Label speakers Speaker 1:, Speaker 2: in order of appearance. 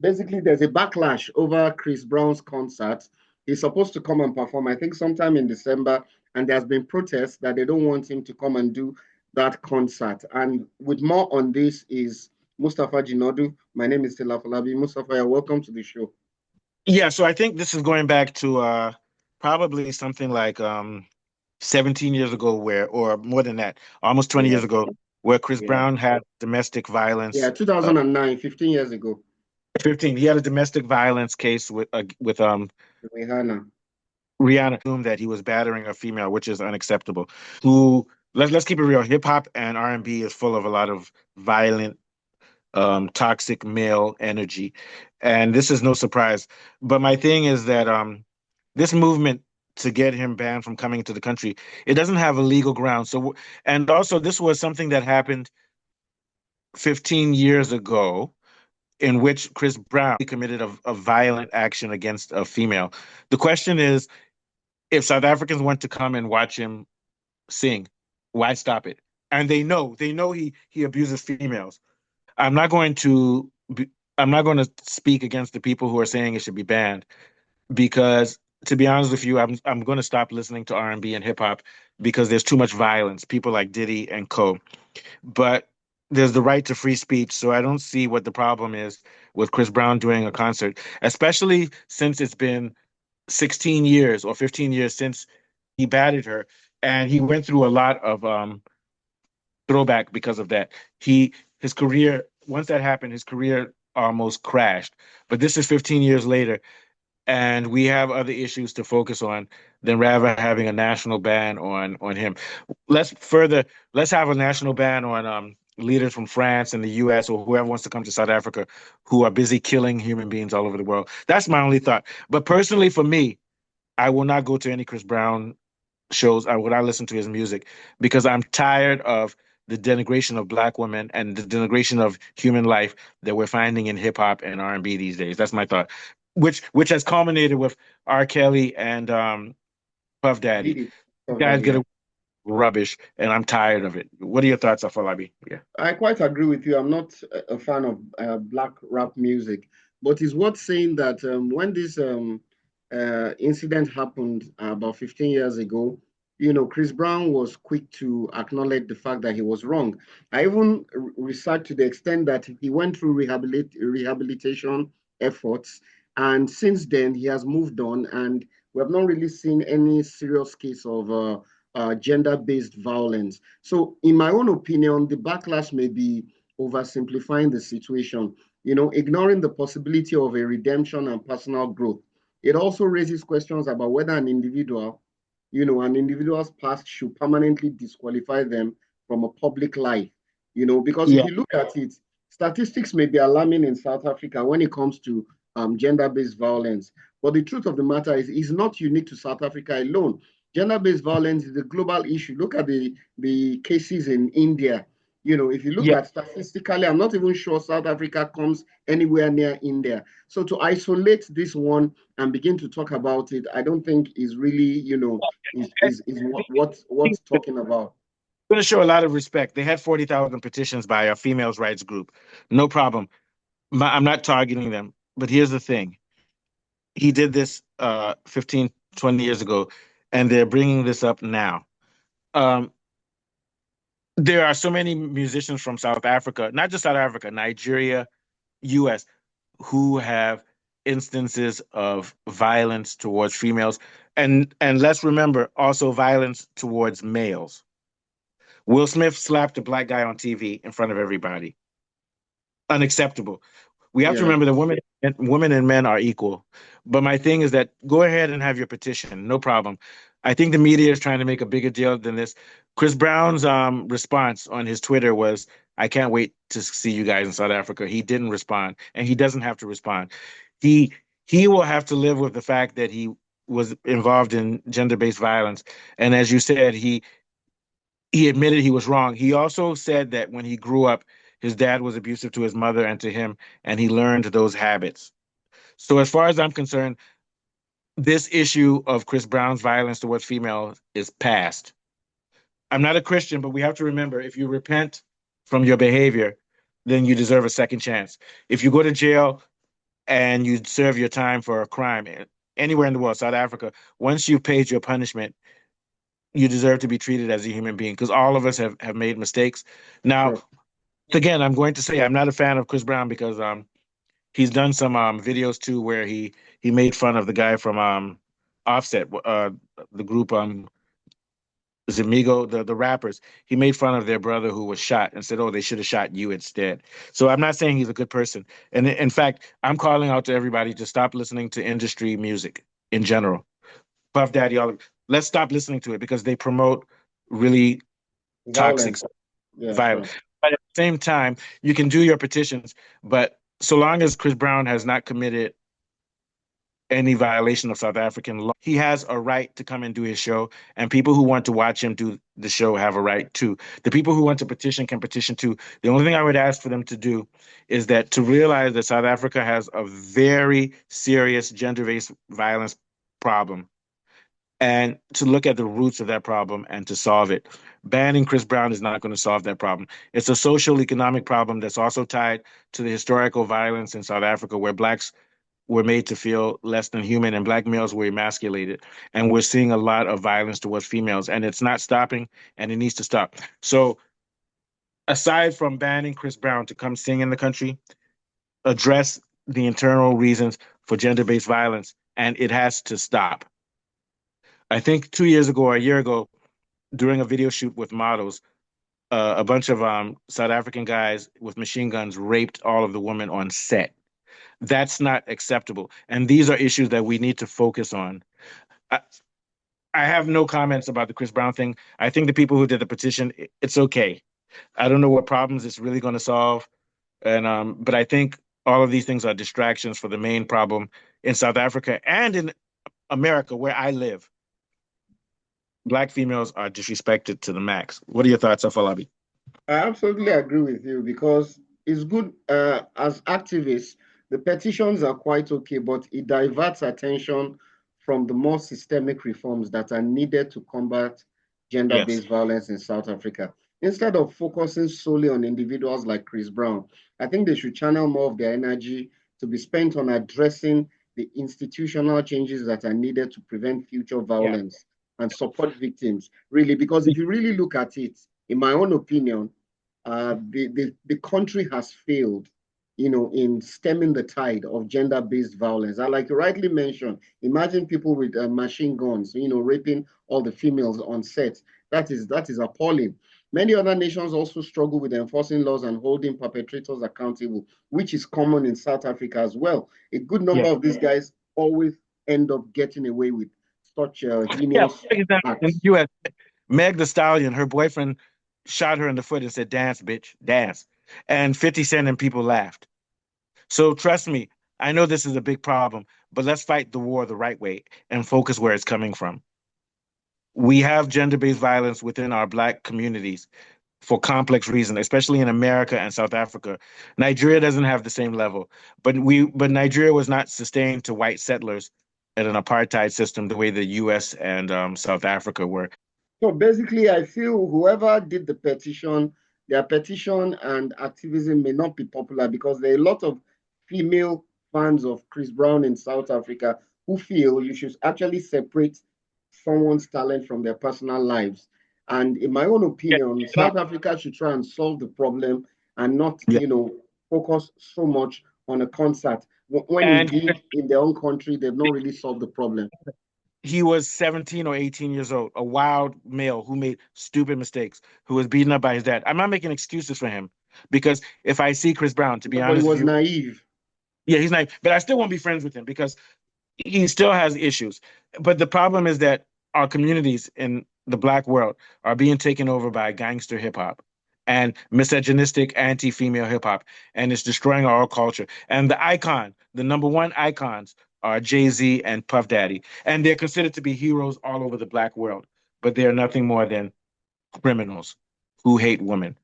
Speaker 1: basically there's a backlash over Chris Brown's concert. He's supposed to come and perform, I think, sometime in December, and there's been protests that they don't want him to come and do that concert. And with more on this is Mustafa Jinodu. My name is Stella Falabi. Mustafa, you're welcome to the show.
Speaker 2: Yeah, so I think this is going back to probably something like 17 years ago, where, or more than that, almost 20
Speaker 1: Yeah,
Speaker 2: years ago, where Chris
Speaker 1: yeah.
Speaker 2: Brown had domestic
Speaker 1: Yeah,
Speaker 2: violence.
Speaker 1: 2009, 15 years ago.
Speaker 2: 15, he had a domestic violence case with
Speaker 1: Rihanna.
Speaker 2: Rihanna, whom that he was battering a female, which is unacceptable. Who let's keep it real. Hip hop and R&B is full of a lot of violent, toxic male energy, and this is no surprise. But my thing is that this movement to get him banned from coming to the country, it doesn't have a legal ground. So, and also this was something that happened 15 years ago, in which Chris Brown committed a violent action against a female. The question is, if South Africans want to come and watch him sing, why stop it? And they know he abuses females. I'm not going to I'm not going to speak against the people who are saying it should be banned, because to be honest with you, I'm going to stop listening to R&B and hip hop because there's too much violence. People like Diddy and Co. But there's the right to free speech, so I don't see what the problem is with Chris Brown doing a concert, especially since it's been 16 years or 15 years since he batted her, and he went through a lot of throwback because of that. His career, once that happened, his career almost crashed. But this is 15 years later, and we have other issues to focus on than rather having a national ban on him. Let's further let's have a national ban on leaders from France and the US or whoever wants to come to South Africa who are busy killing human beings all over the world. That's my only thought. But personally for me, I will not go to any Chris Brown shows. I will not listen to his music because I'm tired of the denigration of black women and the denigration of human life that we're finding in hip hop and R&B these days. That's my thought. Which has culminated with R. Kelly and Puff Daddy.
Speaker 1: Did
Speaker 2: You
Speaker 1: it.
Speaker 2: guys get
Speaker 1: Yeah.
Speaker 2: a rubbish, and I'm tired of it. What are your thoughts, Afolabi? Yeah.
Speaker 1: I quite agree with you. I'm not a fan of black rap music, but it's worth saying that when this incident happened about 15 years ago, Chris Brown was quick to acknowledge the fact that he was wrong. I even researched to the extent that he went through rehabilitation efforts, and since then he has moved on, and we have not really seen any serious case of gender-based violence. So, in my own opinion, the backlash may be oversimplifying the situation, ignoring the possibility of a redemption and personal growth. It also raises questions about whether an individual's past should permanently disqualify them from a public life, because if
Speaker 2: Yeah.
Speaker 1: you look at it, statistics may be alarming in South Africa when it comes to gender-based violence. But the truth of the matter is, it's not unique to South Africa alone. Gender-based violence is a global issue. Look at the cases in India. If you look
Speaker 2: Yeah.
Speaker 1: at statistically, I'm not even sure South Africa comes anywhere near India. So to isolate this one and begin to talk about it, I don't think is really, is what's talking about.
Speaker 2: Going to show a lot of respect. They had 40,000 petitions by a females' rights group. No problem. I'm not targeting them. But here's the thing. He did this 15, 20 years ago, and they're bringing this up now. Um, there are so many musicians from South Africa, not just South Africa, Nigeria, US, who have instances of violence towards females. And let's remember also violence towards males. Will Smith slapped a black guy on TV in front of everybody. Unacceptable. We have to
Speaker 1: Yeah.
Speaker 2: remember that women and men are equal. But my thing is that go ahead and have your petition, no problem. I think the media is trying to make a bigger deal than this. Chris Brown's response on his Twitter was, "I can't wait to see you guys in South Africa." He didn't respond, and he doesn't have to respond. He he will have to live with the fact that he was involved in gender-based violence. And as you said, he admitted he was wrong. He also said that when he grew up, his dad was abusive to his mother and to him, and he learned those habits. So, as far as I'm concerned, this issue of Chris Brown's violence towards females is past. I'm not a Christian, but we have to remember if you repent from your behavior, then you deserve a second chance. If you go to jail and you serve your time for a crime anywhere in the world, South Africa, once you've paid your punishment, you deserve to be treated as a human being because all of us have made mistakes. Now,
Speaker 1: Sure.
Speaker 2: again, I'm going to say I'm not a fan of Chris Brown because he's done some videos too where he made fun of the guy from Offset, the group Zamigo, the rappers. He made fun of their brother who was shot and said, "Oh, they should have shot you instead." So I'm not saying he's a good person. And in fact, I'm calling out to everybody to stop listening to industry music in general. Puff Daddy, all of, let's stop listening to it because they promote really toxic
Speaker 1: Violence. Yeah,
Speaker 2: violence.
Speaker 1: sure.
Speaker 2: But at the same time, you can do your petitions, but so long as Chris Brown has not committed any violation of South African law, he has a right to come and do his show. And people who want to watch him do the show have a right too. The people who want to petition can petition too. The only thing I would ask for them to do is that to realize that South Africa has a very serious gender-based violence problem and to look at the roots of that problem and to solve it. Banning Chris Brown is not going to solve that problem. It's a social economic problem that's also tied to the historical violence in South Africa where blacks were made to feel less than human and black males were emasculated. And we're seeing a lot of violence towards females and it's not stopping and it needs to stop. So aside from banning Chris Brown to come sing in the country, address the internal reasons for gender-based violence and it has to stop. I think 2 years ago or a year ago, during a video shoot with models, a bunch of South African guys with machine guns raped all of the women on set. That's not acceptable. And these are issues that we need to focus on. I, I have no comments about the Chris Brown thing. I think the people who did the petition, it's okay. I don't know what problems it's really going to solve. And but I think all of these things are distractions for the main problem in South Africa and in America, where I live. Black females are disrespected to the max. What are your thoughts, Afalabi?
Speaker 1: I absolutely agree with you because it's good as activists, the petitions are quite okay, but it diverts attention from the more systemic reforms that are needed to combat
Speaker 2: Yes.
Speaker 1: gender-based violence in South Africa. Instead of focusing solely on individuals like Chris Brown, I think they should channel more of their energy to be spent on addressing the institutional changes that are needed to prevent future
Speaker 2: Yeah.
Speaker 1: violence and support victims, really, because if you really look at it, in my own opinion, the country has failed, in stemming the tide of gender-based violence. And like you rightly mentioned, imagine people with machine guns, raping all the females on set. That is appalling. Many other nations also struggle with enforcing laws and holding perpetrators accountable, which is common in South Africa as well. A good number
Speaker 2: Yeah.
Speaker 1: of these guys always end up getting away with such
Speaker 2: Yeah.
Speaker 1: heinous
Speaker 2: For example, in the
Speaker 1: acts.
Speaker 2: US, Meg the Stallion, her boyfriend shot her in the foot and said, "Dance, bitch, dance." And 50 Cent and people laughed. So trust me, I know this is a big problem, but let's fight the war the right way and focus where it's coming from. We have gender-based violence within our Black communities for complex reasons, especially in America and South Africa. Nigeria doesn't have the same level, but Nigeria was not sustained to white settlers in an apartheid system the way the U.S. and South Africa were.
Speaker 1: So basically, I feel whoever did the petition, their petition and activism may not be popular because there are a lot of female fans of Chris Brown in South Africa who feel you should actually separate someone's talent from their personal lives. And in my own
Speaker 2: Yeah,
Speaker 1: opinion, South Africa should try and solve the problem and not,
Speaker 2: yeah.
Speaker 1: focus so much on a concert. When
Speaker 2: And
Speaker 1: indeed in their own country, they've not really solved the problem.
Speaker 2: he was 17 or 18 years old, a wild male who made stupid mistakes, who was beaten up by his dad. I'm not making excuses for him because if I see Chris Brown, to be
Speaker 1: But he
Speaker 2: honest with
Speaker 1: was
Speaker 2: you,
Speaker 1: naive.
Speaker 2: yeah, he's nice, but I still won't be friends with him because he still has issues. But the problem is that our communities in the Black world are being taken over by gangster hip hop and misogynistic anti-female hip hop, and it's destroying our culture. And the number one icons are Jay-Z and Puff Daddy, and they're considered to be heroes all over the Black world, but they are nothing more than criminals who hate women.